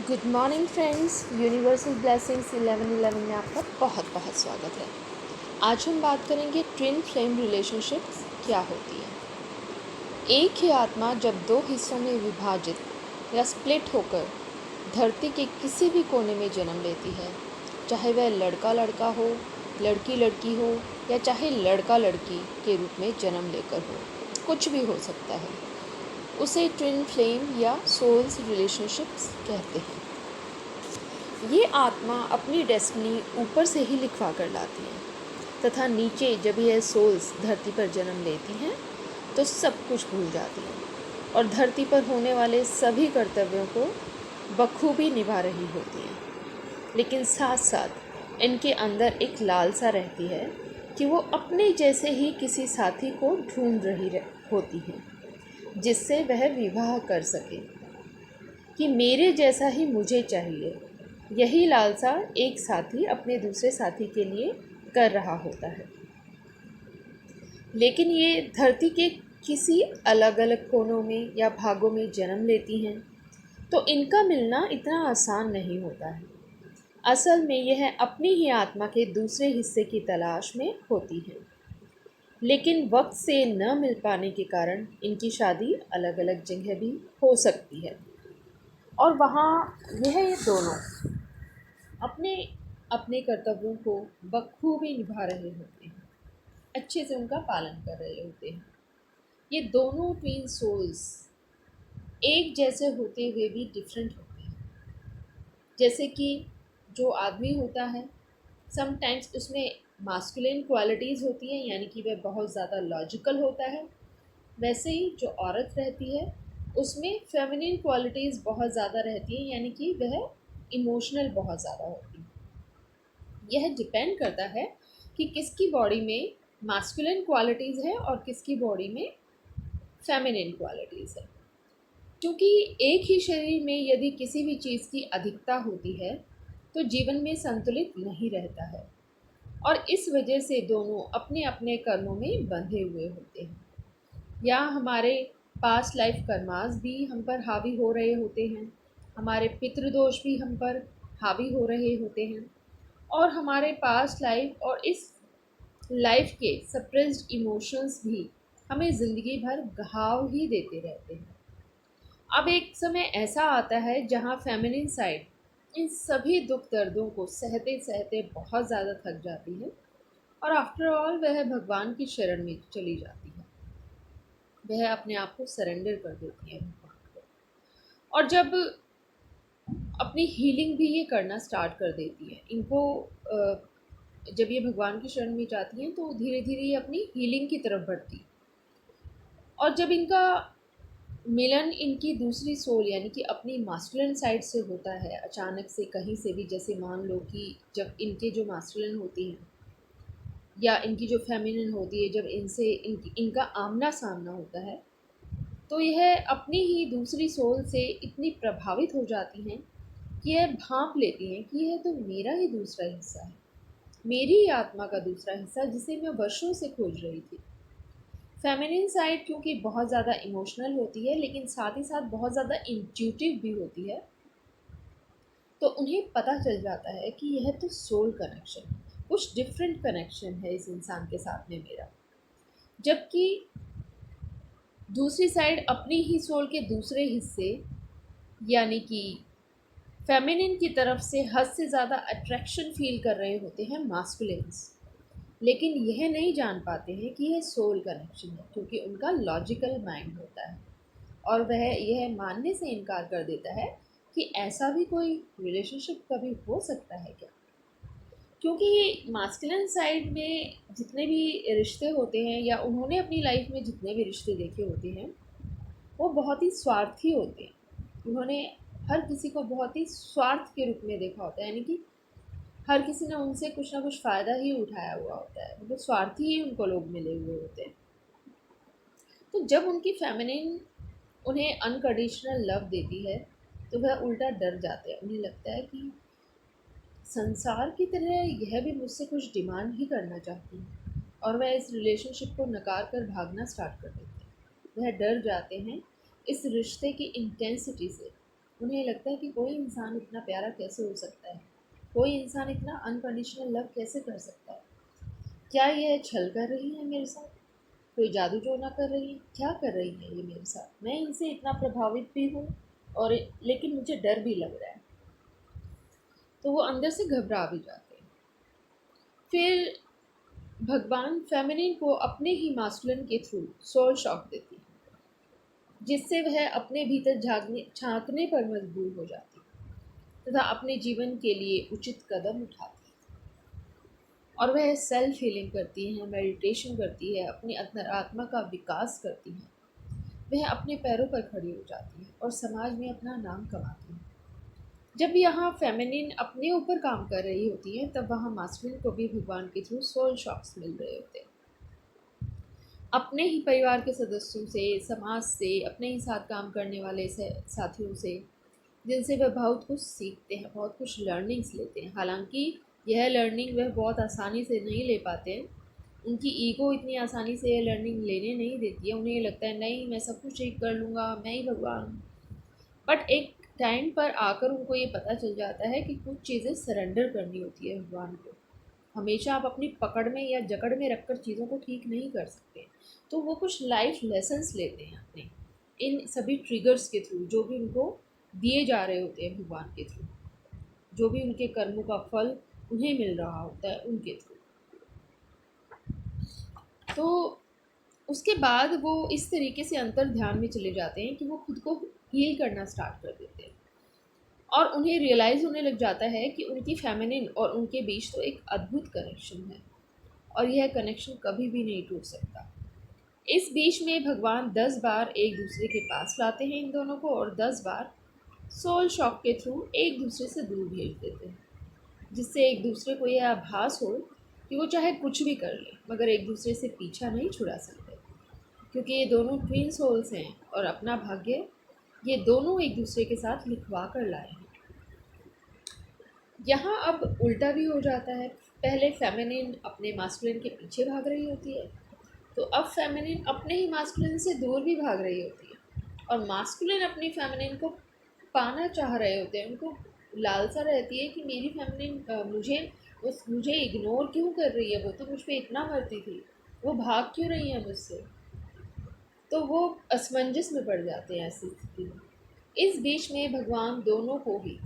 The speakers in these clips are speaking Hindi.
Good morning friends. Universal blessings 1111 में आपका बहुत बहुत स्वागत है। आज हम बात करेंगे ट्विन फ्लेम रिलेशनशिप्स क्या होती है। एक ही आत्मा जब दो हिस्सों में विभाजित या स्प्लिट होकर धरती के किसी भी कोने में जन्म लेती है, चाहे वह लड़का लड़का हो, लड़की लड़की हो या चाहे लड़का लड़की के रूप में जन्म लेकर हो, कुछ भी हो सकता है, उसे ट्विन फ्लेम या सोल्स रिलेशनशिप्स कहते हैं। ये आत्मा अपनी डेस्टिनी ऊपर से ही लिखवा कर लाती है तथा नीचे जब यह सोल्स धरती पर जन्म लेती हैं तो सब कुछ भूल जाती हैं और धरती पर होने वाले सभी कर्तव्यों को बखूबी निभा रही होती हैं। लेकिन साथ साथ इनके अंदर एक लालसा रहती है कि वो अपने जैसे ही किसी साथी को ढूंढ रही होती हैं जिससे वह विवाह कर सके, कि मेरे जैसा ही मुझे चाहिए। यही लालसा एक साथी अपने दूसरे साथी के लिए कर रहा होता है। लेकिन ये धरती के किसी अलग अलग कोनों में या भागों में जन्म लेती हैं तो इनका मिलना इतना आसान नहीं होता है। असल में यह अपनी ही आत्मा के दूसरे हिस्से की तलाश में होती हैं, लेकिन वक्त से न मिल पाने के कारण इनकी शादी अलग अलग जगह भी हो सकती है और वहाँ ये दोनों अपने अपने कर्तव्यों को बखूबी निभा रहे होते हैं, अच्छे से उनका पालन कर रहे होते हैं। ये दोनों ट्विन सोल्स एक जैसे होते हुए भी डिफरेंट होते हैं। जैसे कि जो आदमी होता है, समटाइम्स उसमें मास्कुलिन क्वालिटीज़ होती हैं, यानी कि वह बहुत ज़्यादा लॉजिकल होता है। वैसे ही जो औरत रहती है उसमें फेमिनिन क्वालिटीज़ बहुत ज़्यादा रहती हैं, यानी कि वह इमोशनल बहुत ज़्यादा होती है। यह डिपेंड करता है कि किसकी बॉडी में मास्कुलिन क्वालिटीज़ है और किसकी बॉडी में फेमिनिन क्वालिटीज़ है। क्योंकि एक ही शरीर में यदि किसी भी चीज़ की अधिकता होती है तो जीवन में संतुलित नहीं रहता है और इस वजह से दोनों अपने अपने कर्मों में बंधे हुए होते हैं, या हमारे पास्ट लाइफ कर्मास भी हम पर हावी हो रहे होते हैं, हमारे पितृदोष भी हम पर हावी हो रहे होते हैं और हमारे पास्ट लाइफ और इस लाइफ के सप्रेस्ड इमोशंस भी हमें ज़िंदगी भर घाव ही देते रहते हैं। अब एक समय ऐसा आता है जहाँ फेमिनिन साइड इन सभी दुख दर्दों को सहते सहते बहुत ज़्यादा थक जाती है और आफ्टर ऑल वह भगवान की शरण में चली जाती है। वह अपने आप को सरेंडर कर देती है भगवान को, और जब अपनी हीलिंग भी ये करना स्टार्ट कर देती है। इनको जब ये भगवान की शरण में जाती हैं तो धीरे धीरे ये अपनी हीलिंग की तरफ बढ़ती, और जब इनका मिलन इनकी दूसरी सोल यानी कि अपनी मास्कुलिन साइड से होता है अचानक से कहीं से भी, जैसे मान लो कि जब इनके जो मास्कुलिन होती हैं या इनकी जो फेमिनिन होती है, जब इनसे इनका आमना सामना होता है तो यह अपनी ही दूसरी सोल से इतनी प्रभावित हो जाती हैं कि यह भांप लेती हैं कि यह तो मेरा ही दूसरा हिस्सा है, मेरी ही आत्मा का दूसरा हिस्सा जिसे मैं वर्षों से खोज रही थी। फेमिनिन साइड क्योंकि बहुत ज़्यादा इमोशनल होती है लेकिन साथ ही साथ बहुत ज़्यादा इंट्यूटिव भी होती है, तो उन्हें पता चल जाता है कि यह तो सोल कनेक्शन, कुछ डिफरेंट कनेक्शन है इस इंसान के साथ में मेरा। जबकि दूसरी साइड अपनी ही सोल के दूसरे हिस्से यानी कि फेमिनिन की तरफ से हद से ज़्यादा अट्रैक्शन फील कर रहे होते हैं मास्कुलिन्स, लेकिन यह नहीं जान पाते हैं कि यह सोल कनेक्शन है क्योंकि उनका लॉजिकल माइंड होता है और वह यह मानने से इनकार कर देता है कि ऐसा भी कोई रिलेशनशिप कभी हो सकता है क्या। क्योंकि मास्कुलिन साइड में जितने भी रिश्ते होते हैं या उन्होंने अपनी लाइफ में जितने भी रिश्ते देखे होते हैं वो बहुत ही स्वार्थी होते हैं। उन्होंने हर किसी को बहुत ही स्वार्थ के रूप में देखा होता है, यानी कि हर किसी ने उनसे कुछ ना कुछ फ़ायदा ही उठाया हुआ होता है, मतलब स्वार्थी ही उनको लोग मिले हुए होते हैं। तो जब उनकी फेमिनिन उन्हें अनकंडीशनल लव देती है तो वह उल्टा डर जाते हैं। उन्हें लगता है कि संसार की तरह यह भी मुझसे कुछ डिमांड ही करना चाहती है और वह इस रिलेशनशिप को नकार कर भागना स्टार्ट कर देते हैं। वह डर जाते हैं इस रिश्ते की इंटेंसिटी से उन्हें लगता है कि कोई इंसान इतना प्यारा कैसे हो सकता है, कोई इंसान इतना अनकंडीशनल लव कैसे कर सकता है। क्या यह छल कर रही है मेरे साथ, कोई जादू टोना कर रही है, क्या कर रही है ये मेरे साथ। मैं इनसे इतना प्रभावित भी हूँ और लेकिन मुझे डर भी लग रहा है। तो वो अंदर से घबरा भी जाते हैं। फिर भगवान फेमिनिन को अपने ही मास्कुलिन के थ्रू सोल शॉक देती है, जिससे वह अपने भीतर झांकने पर मजबूर हो जाती है तथा अपने जीवन के लिए उचित कदम उठाती है। और वह सेल्फ हीलिंग करती है, मेडिटेशन करती है, अपनी अंतरात्मा का विकास करती है। वह अपने पैरों पर खड़ी हो जाती है और समाज में अपना नाम कमाती है। जब यहाँ फेमिनिन अपने ऊपर काम कर रही होती है, तब वहाँ मास्कुलिन को भी भगवान के थ्रू सोल शॉक्स मिल रहे होते हैं। अपने ही परिवार के सदस्यों से, समाज से, अपने ही साथ काम करने वाले से साथियों से, जिनसे वह बहुत कुछ सीखते हैं, बहुत कुछ लर्निंग्स लेते हैं। हालांकि यह लर्निंग वह बहुत आसानी से नहीं ले पाते हैं। उनकी ईगो इतनी आसानी से यह लर्निंग लेने नहीं देती है। उन्हें ये लगता है नहीं, मैं सब कुछ ठीक कर लूँगा, मैं ही भगवान हूँ। बट एक टाइम पर आकर उनको ये पता चल जाता है कि कुछ चीज़ें सरेंडर करनी होती है भगवान को। हमेशा आप अपनी पकड़ में या जकड़ में रखकर चीज़ों को ठीक नहीं कर सकते। तो वो कुछ लाइफ लेसन्स लेते हैं अपने इन सभी ट्रिगर्स के थ्रू, जो भी उनको दिए जा रहे होते हैं भगवान के थ्रू, जो भी उनके कर्मों का फल उन्हें मिल रहा होता है उनके थ्रू। तो उसके बाद वो इस तरीके से अंतर ध्यान में चले जाते हैं कि वो खुद को हील करना स्टार्ट कर देते हैं और उन्हें रियलाइज़ होने लग जाता है कि उनकी फेमिनिन और उनके बीच तो एक अद्भुत कनेक्शन है और यह कनेक्शन कभी भी नहीं टूट सकता। इस बीच में भगवान 10 बार एक दूसरे के पास लाते हैं इन दोनों को और 10 बार सोल शॉक के थ्रू एक दूसरे से दूर भेज देते हैं, जिससे एक दूसरे को यह आभास हो कि वो चाहे कुछ भी कर ले मगर एक दूसरे से पीछा नहीं छुड़ा सकते, क्योंकि ये दोनों ट्विन सोल्स हैं और अपना भाग्य ये दोनों एक दूसरे के साथ लिखवा कर लाए हैं। यहाँ अब उल्टा भी हो जाता है। पहले फेमिनिन अपने मास्कुलिन के पीछे भाग रही होती है, तो अब फेमिनिन अपने ही मास्कुलिन से दूर भी भाग रही होती है और मास्कुलिन अपनी फेमिनिन को पाना चाह रहे होते हैं। उनको लालसा रहती है कि मेरी फेमिनिन मुझे इग्नोर क्यों कर रही है, वो तो मुझ पर इतना मरती थी, वो भाग क्यों रही है मुझसे। तो वो असमंजस में पड़ जाते हैं ऐसी स्थिति में। इस बीच में भगवान दोनों को ही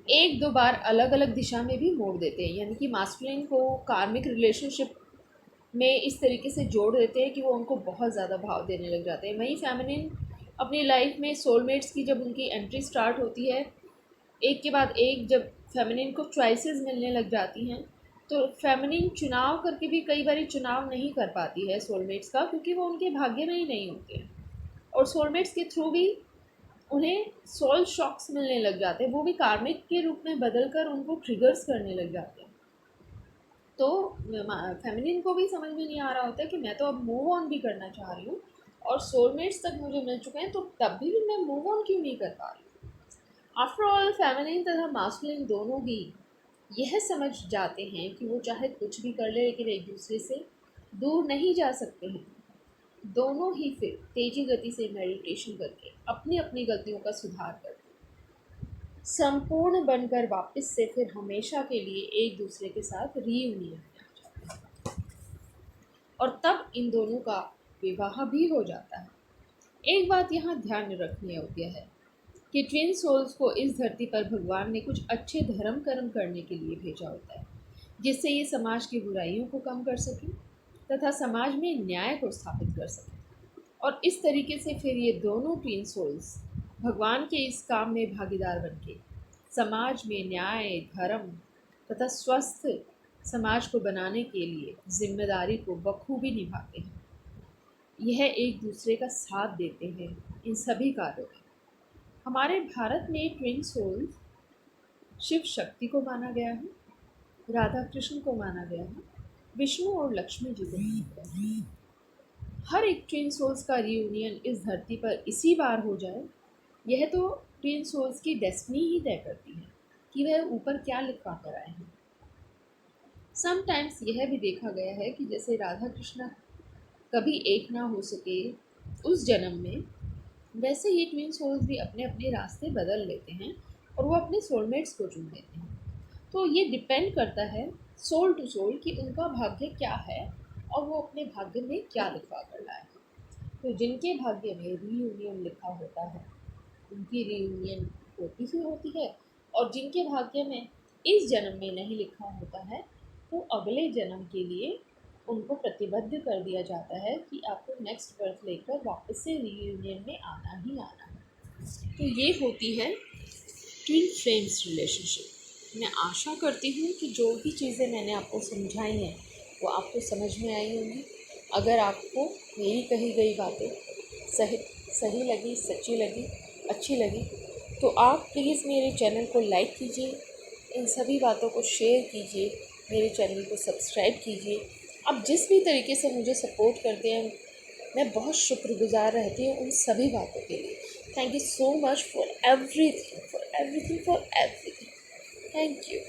एक दो बार अलग अलग दिशा में भी मोड़ देते हैं, यानी कि मास्कुलिन को कार्मिक रिलेशनशिप में इस तरीके से जोड़ देते हैं कि वो उनको बहुत ज़्यादा भाव देने लग जाते हैं। वहीं फेमिनिन अपनी लाइफ में सोलमेट्स की जब उनकी एंट्री स्टार्ट होती है, एक के बाद एक जब फेमिनिन को चॉइसेस मिलने लग जाती हैं, तो फेमिनिन चुनाव करके भी कई बार चुनाव नहीं कर पाती है सोलमेट्स का, क्योंकि वो उनके भाग्य में ही नहीं होते हैं। और सोलमेट्स के थ्रू भी उन्हें सोल शॉक्स मिलने लग जाते हैं, वो भी कार्मिक के रूप में बदल कर उनको ट्रिगर्स करने लग जाते हैं। तो फेमिनिन को भी समझ में नहीं आ रहा होता है कि मैं तो अब मूव ऑन भी करना चाह रही हूँ और सोलमेट्स तक मुझे मिल चुके हैं, तो तब भी मैं मूव ऑन क्यों नहीं कर पा रही हूँ। आफ्टर ऑल फेमिनिन तथा मास्कुलिन दोनों ही यह समझ जाते हैं कि वो चाहे कुछ भी कर ले लेकिन एक दूसरे से दूर नहीं जा सकते हैं। दोनों ही फिर तेजी गति से मेडिटेशन करके अपनी अपनी गलतियों का सुधार करते संपूर्ण बनकर वापस से फिर हमेशा के लिए एक दूसरे के साथ रीयूनियन में। और तब इन दोनों का विवाह भी हो जाता है। एक बात यहाँ ध्यान में रखनी योग्य है कि ट्विन सोल्स को इस धरती पर भगवान ने कुछ अच्छे धर्म कर्म करने के लिए भेजा होता है, जिससे ये समाज की बुराइयों को कम कर सके तथा समाज में न्याय को स्थापित कर सके। और इस तरीके से फिर ये दोनों ट्विन सोल्स भगवान के इस काम में भागीदार बनके समाज में न्याय, धर्म तथा स्वस्थ समाज को बनाने के लिए जिम्मेदारी को बखूबी निभाते हैं। यह एक दूसरे का साथ देते हैं इन सभी कार्यों में। हमारे भारत में ट्विन सोल्स शिव शक्ति को माना गया है, राधा कृष्ण को माना गया है, विष्णु और लक्ष्मी जी को माना गया है। हर एक ट्विन सोल्स का रियूनियन इस धरती पर इसी बार हो जाए, यह तो ट्विन सोल्स की डेस्टिनी ही तय करती है कि वह ऊपर क्या लिखवा कर आए हैं। समटाइम्स यह भी देखा गया है कि जैसे राधा कृष्ण कभी एक ना हो सके उस जन्म में, वैसे ही ट्विन सोल्स भी अपने अपने रास्ते बदल लेते हैं और वो अपने सोलमेट्स को चुन लेते हैं। तो ये डिपेंड करता है सोल टू सोल कि उनका भाग्य क्या है और वो अपने भाग्य में क्या लिखवा कर लाए हैं। तो जिनके भाग्य में रीयूनियन लिखा होता है उनकी रीयूनियन होती ही होती है, और जिनके भाग्य में इस जन्म में नहीं लिखा होता है तो अगले जन्म के लिए उनको प्रतिबद्ध कर दिया जाता है कि आपको नेक्स्ट बर्थ लेकर वापस से रीयूनियन में आना ही आना है। तो ये होती है ट्विन फ्लेम्स रिलेशनशिप। मैं आशा करती हूँ कि जो भी चीज़ें मैंने आपको समझाई हैं वो आपको समझ में आई होंगी। अगर आपको मेरी कही गई बातें सही सही लगी, सच्ची लगी, अच्छी लगी, तो आप प्लीज़ मेरे चैनल को लाइक कीजिए, इन सभी बातों को शेयर कीजिए, मेरे चैनल को सब्सक्राइब कीजिए। आप जिस भी तरीके से मुझे सपोर्ट करते हैं मैं बहुत शुक्रगुजार रहती हूँ उन सभी बातों के लिए। Thank you so much for everything, for everything, for everything. Thank you.